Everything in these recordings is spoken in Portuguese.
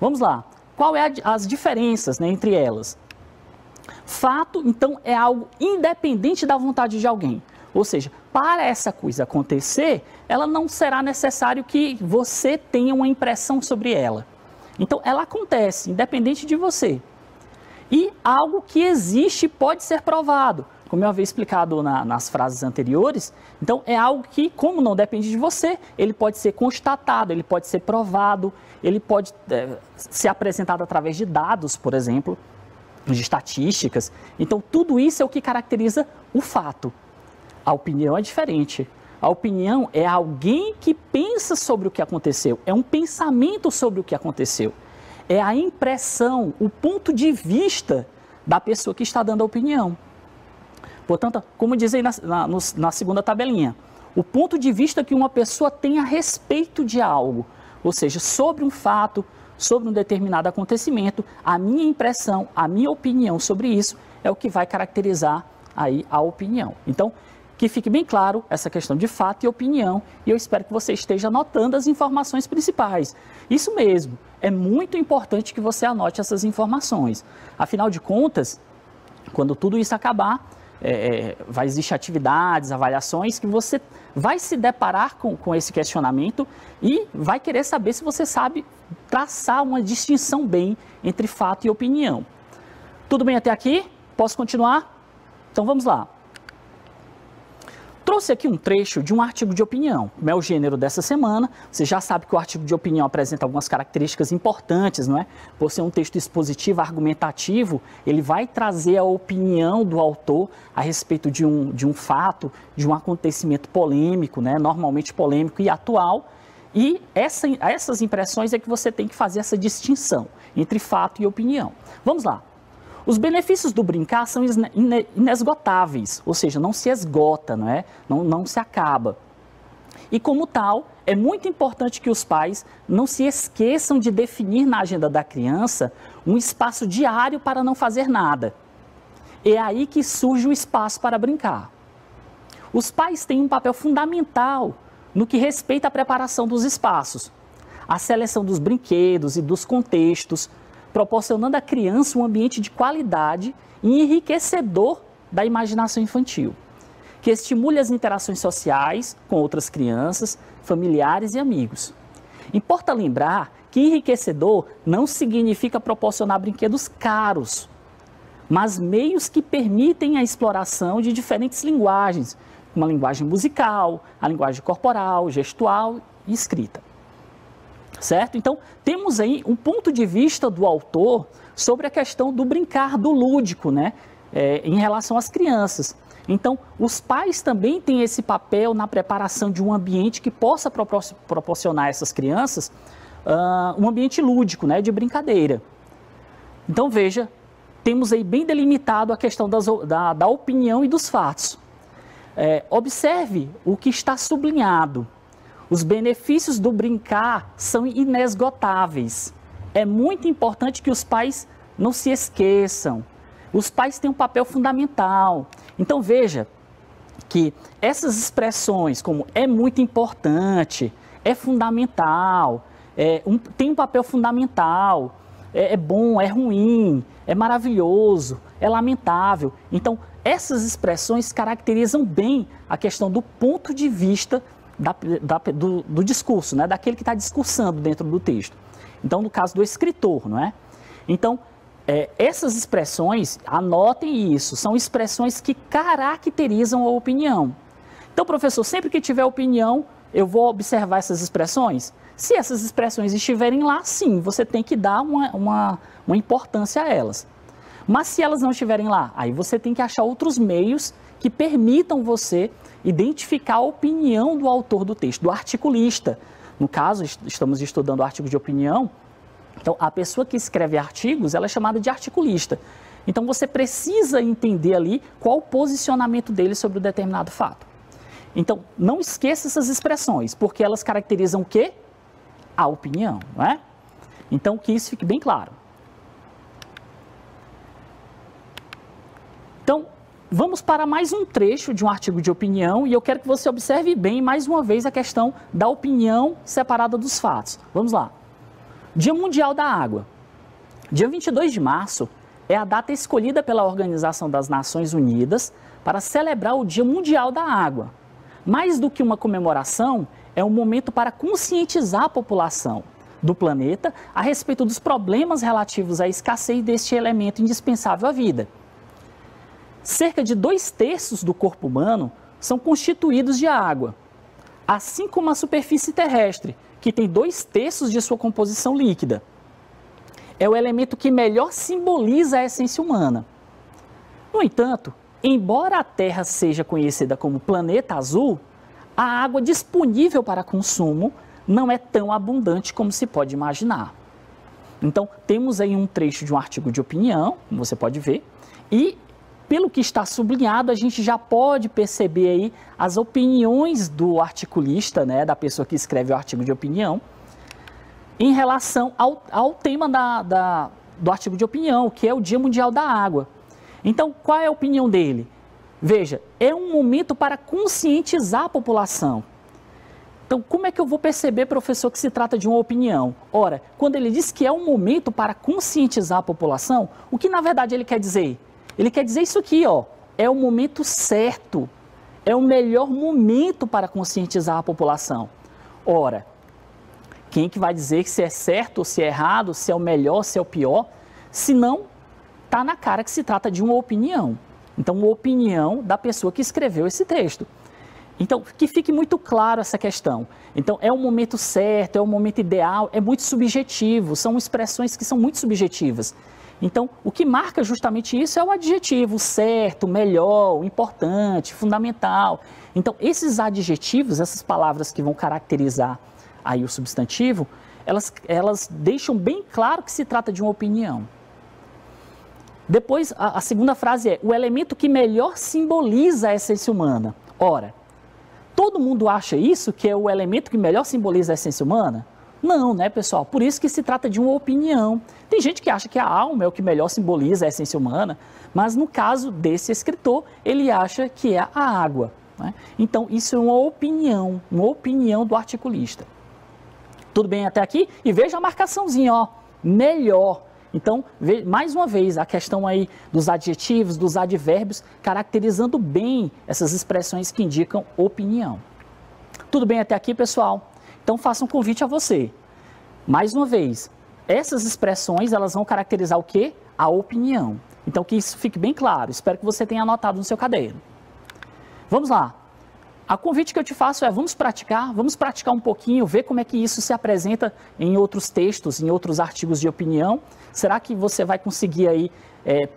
Vamos lá. Qual é as diferenças, né, entre elas? Fato, então, é algo independente da vontade de alguém. Ou seja, para essa coisa acontecer, ela não será necessário que você tenha uma impressão sobre ela. Então, ela acontece, independente de você. E algo que existe pode ser provado. Como eu havia explicado nas frases anteriores, então é algo que, como não depende de você, ele pode ser constatado, ele pode ser provado, ele pode ser apresentado através de dados, por exemplo, de estatísticas. Então, tudo isso é o que caracteriza o fato. A opinião é diferente. A opinião é alguém que pensa sobre o que aconteceu, é um pensamento sobre o que aconteceu. É a impressão, o ponto de vista da pessoa que está dando a opinião. Portanto, como diz aí na segunda tabelinha, o ponto de vista que uma pessoa tem a respeito de algo, ou seja, sobre um fato, sobre um determinado acontecimento, a minha impressão, a minha opinião sobre isso é o que vai caracterizar aí a opinião. Então, que fique bem claro essa questão de fato e opinião, e eu espero que você esteja anotando as informações principais. Isso mesmo, é muito importante que você anote essas informações. Afinal de contas, quando tudo isso acabar, vai existir atividades, avaliações que você vai se deparar com esse questionamento e vai querer saber se você sabe traçar uma distinção bem entre fato e opinião. Tudo bem até aqui? Posso continuar? Então vamos lá. Trouxe aqui um trecho de um artigo de opinião, como é o gênero dessa semana. Você já sabe que o artigo de opinião apresenta algumas características importantes, não é? Por ser um texto expositivo, argumentativo, ele vai trazer a opinião do autor a respeito de um fato, de um acontecimento polêmico, né? Normalmente polêmico e atual. E essas impressões é que você tem que fazer essa distinção entre fato e opinião. Vamos lá. Os benefícios do brincar são inesgotáveis, ou seja, não se esgota, não é? Não se acaba. E como tal, é muito importante que os pais não se esqueçam de definir na agenda da criança um espaço diário para não fazer nada. É aí que surge o espaço para brincar. Os pais têm um papel fundamental no que respeita à preparação dos espaços, a seleção dos brinquedos e dos contextos, proporcionando à criança um ambiente de qualidade e enriquecedor da imaginação infantil, que estimule as interações sociais com outras crianças, familiares e amigos. Importa lembrar que enriquecedor não significa proporcionar brinquedos caros, mas meios que permitem a exploração de diferentes linguagens, como a linguagem musical, a linguagem corporal, gestual e escrita. Certo? Então, temos aí um ponto de vista do autor sobre a questão do brincar, do lúdico, né? Em relação às crianças. Então, os pais também têm esse papel na preparação de um ambiente que possa proporcionar a essas crianças um ambiente lúdico, né? De brincadeira. Então, veja, temos aí bem delimitado a questão da opinião e dos fatos. Observe o que está sublinhado. Os benefícios do brincar são inesgotáveis. É muito importante que os pais não se esqueçam. Os pais têm um papel fundamental. Então veja que essas expressões como é muito importante, é fundamental, tem um papel fundamental, é bom, é ruim, é maravilhoso, é lamentável. Então essas expressões caracterizam bem a questão do ponto de vista do discurso, né? Daquele que está discursando dentro do texto. Então, no caso do escritor, não é? Então, essas expressões, anotem isso, são expressões que caracterizam a opinião. Então, professor, sempre que tiver opinião, eu vou observar essas expressões? Se essas expressões estiverem lá, sim, você tem que dar uma importância a elas. Mas se elas não estiverem lá, aí você tem que achar outros meios que permitam você identificar a opinião do autor do texto, do articulista. No caso, estamos estudando artigos de opinião, então a pessoa que escreve artigos, ela é chamada de articulista. Então você precisa entender ali qual o posicionamento dele sobre o determinado fato. Então, não esqueça essas expressões, porque elas caracterizam o quê? A opinião, não é? Então, que isso fique bem claro. Então, vamos para mais um trecho de um artigo de opinião e eu quero que você observe bem, mais uma vez, a questão da opinião separada dos fatos. Vamos lá. Dia Mundial da Água. Dia 22 de março é a data escolhida pela Organização das Nações Unidas para celebrar o Dia Mundial da Água. Mais do que uma comemoração, é um momento para conscientizar a população do planeta a respeito dos problemas relativos à escassez deste elemento indispensável à vida. Cerca de 2/3 do corpo humano são constituídos de água, assim como a superfície terrestre, que tem 2/3 de sua composição líquida. É o elemento que melhor simboliza a essência humana. No entanto, embora a Terra seja conhecida como planeta azul, a água disponível para consumo não é tão abundante como se pode imaginar. Então, temos aí um trecho de um artigo de opinião, como você pode ver, e pelo que está sublinhado, a gente já pode perceber aí as opiniões do articulista, né, da pessoa que escreve o artigo de opinião, em relação ao tema do artigo de opinião, que é o Dia Mundial da Água. Então, qual é a opinião dele? Veja, é um momento para conscientizar a população. Então, como é que eu vou perceber, professor, que se trata de uma opinião? Ora, quando ele diz que é um momento para conscientizar a população, o que na verdade ele quer dizer? Ele quer dizer isso aqui, ó, é o momento certo, é o melhor momento para conscientizar a população. Ora, quem que vai dizer se é certo ou se é errado, se é o melhor, se é o pior? Se não, está na cara que se trata de uma opinião. Então, uma opinião da pessoa que escreveu esse texto. Então, que fique muito claro essa questão. Então, é o momento certo, é o momento ideal, é muito subjetivo, são expressões que são muito subjetivas. Então, o que marca justamente isso é o adjetivo certo, melhor, importante, fundamental. Então, esses adjetivos, essas palavras que vão caracterizar aí o substantivo, elas deixam bem claro que se trata de uma opinião. Depois, a segunda frase é o elemento que melhor simboliza a essência humana. Ora, todo mundo acha isso, que é o elemento que melhor simboliza a essência humana? Não, né, pessoal? Por isso que se trata de uma opinião. Tem gente que acha que a alma é o que melhor simboliza a essência humana, mas no caso desse escritor, ele acha que é a água, né? Então, isso é uma opinião do articulista. Tudo bem até aqui? E veja a marcaçãozinha, ó, melhor. Então, mais uma vez, a questão aí dos adjetivos, dos advérbios, caracterizando bem essas expressões que indicam opinião. Tudo bem até aqui, pessoal? Então, faço um convite a você. Mais uma vez, essas expressões, elas vão caracterizar o quê? A opinião. Então, que isso fique bem claro. Espero que você tenha anotado no seu caderno. Vamos lá. O convite que eu te faço é, vamos praticar um pouquinho, ver como é que isso se apresenta em outros textos, em outros artigos de opinião. Será que você vai conseguir aí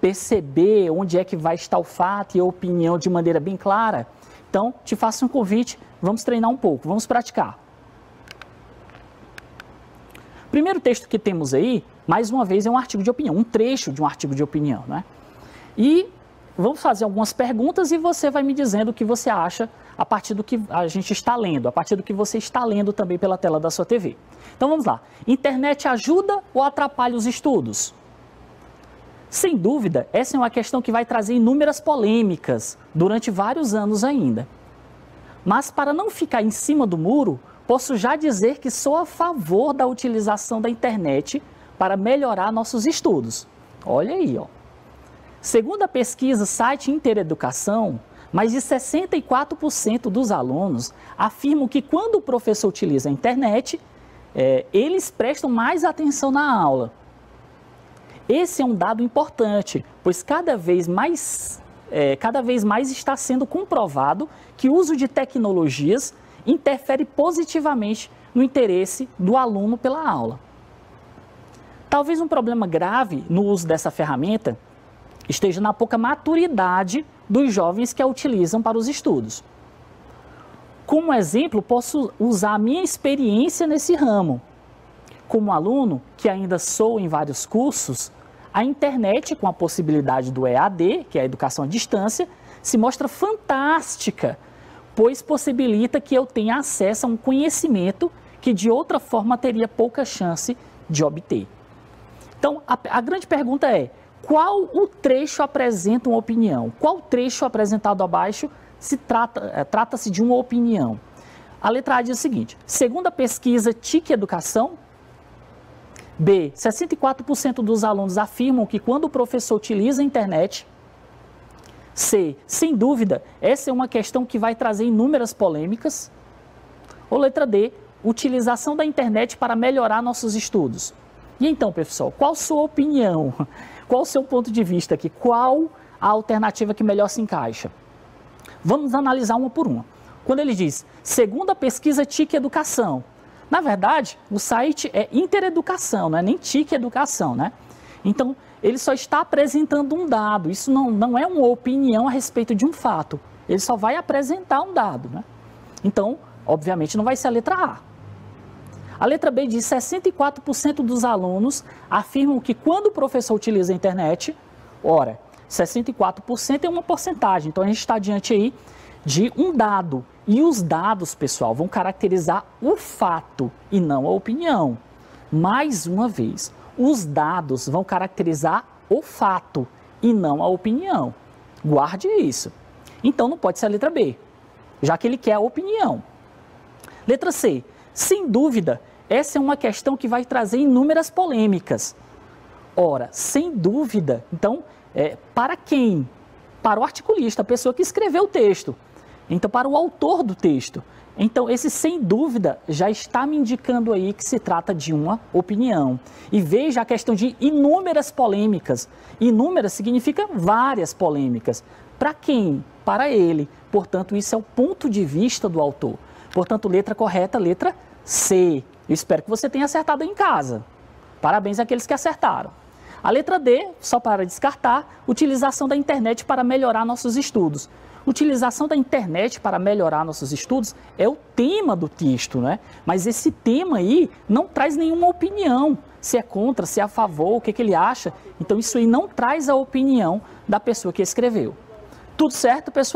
perceber onde é que vai estar o fato e a opinião de maneira bem clara? Então, te faço um convite, vamos treinar um pouco, vamos praticar. O primeiro texto que temos aí, mais uma vez, é um artigo de opinião, um trecho de um artigo de opinião, né? E vamos fazer algumas perguntas e você vai me dizendo o que você acha a partir do que a gente está lendo, a partir do que você está lendo também pela tela da sua TV. Então vamos lá. Internet ajuda ou atrapalha os estudos? Sem dúvida, essa é uma questão que vai trazer inúmeras polêmicas durante vários anos ainda. Mas para não ficar em cima do muro, posso já dizer que sou a favor da utilização da internet para melhorar nossos estudos. Olha aí, ó. Segundo a pesquisa site Intereducação, mais de 64% dos alunos afirmam que quando o professor utiliza a internet, eles prestam mais atenção na aula. Esse é um dado importante, pois cada vez mais está sendo comprovado que o uso de tecnologias interfere positivamente no interesse do aluno pela aula. Talvez um problema grave no uso dessa ferramenta esteja na pouca maturidade dos jovens que a utilizam para os estudos. Como exemplo, posso usar a minha experiência nesse ramo. Como aluno, que ainda sou em vários cursos, a internet, com a possibilidade do EAD, que é a educação à distância, se mostra fantástica, pois possibilita que eu tenha acesso a um conhecimento que de outra forma teria pouca chance de obter. Então, a grande pergunta é, qual o trecho apresenta uma opinião? Qual trecho apresentado abaixo trata-se de uma opinião? A letra A diz o seguinte: segundo a pesquisa TIC Educação, B, 64% dos alunos afirmam que quando o professor utiliza a internet. C, sem dúvida, essa é uma questão que vai trazer inúmeras polêmicas. Ou letra D, utilização da internet para melhorar nossos estudos. E então, pessoal, qual a sua opinião? Qual o seu ponto de vista aqui? Qual a alternativa que melhor se encaixa? Vamos analisar uma por uma. Quando ele diz, segundo a pesquisa TIC Educação, na verdade, o site é Intereducação, não é nem TIC Educação, né? Então, ele só está apresentando um dado, isso não é uma opinião a respeito de um fato, ele só vai apresentar um dado, né? Então, obviamente, não vai ser a letra A. A letra B diz 64% dos alunos afirmam que quando o professor utiliza a internet, ora, 64% é uma porcentagem, então a gente está diante aí de um dado. E os dados, pessoal, vão caracterizar o fato e não a opinião. Mais uma vez, os dados vão caracterizar o fato e não a opinião. Guarde isso. Então não pode ser a letra B, já que ele quer a opinião. Letra C. Sem dúvida, essa é uma questão que vai trazer inúmeras polêmicas. Ora, sem dúvida, então, para quem? Para o articulista, a pessoa que escreveu o texto. Então, para o autor do texto. Então, esse sem dúvida já está me indicando aí que se trata de uma opinião. E veja a questão de inúmeras polêmicas. Inúmeras significa várias polêmicas. Para quem? Para ele. Portanto, isso é o ponto de vista do autor. Portanto, letra correta, letra C. Eu espero que você tenha acertado em casa. Parabéns àqueles que acertaram. A letra D, só para descartar, utilização da internet para melhorar nossos estudos. Utilização da internet para melhorar nossos estudos é o tema do texto, né? Mas esse tema aí não traz nenhuma opinião, se é contra, se é a favor, o que ele acha. Então isso aí não traz a opinião da pessoa que escreveu. Tudo certo, pessoal?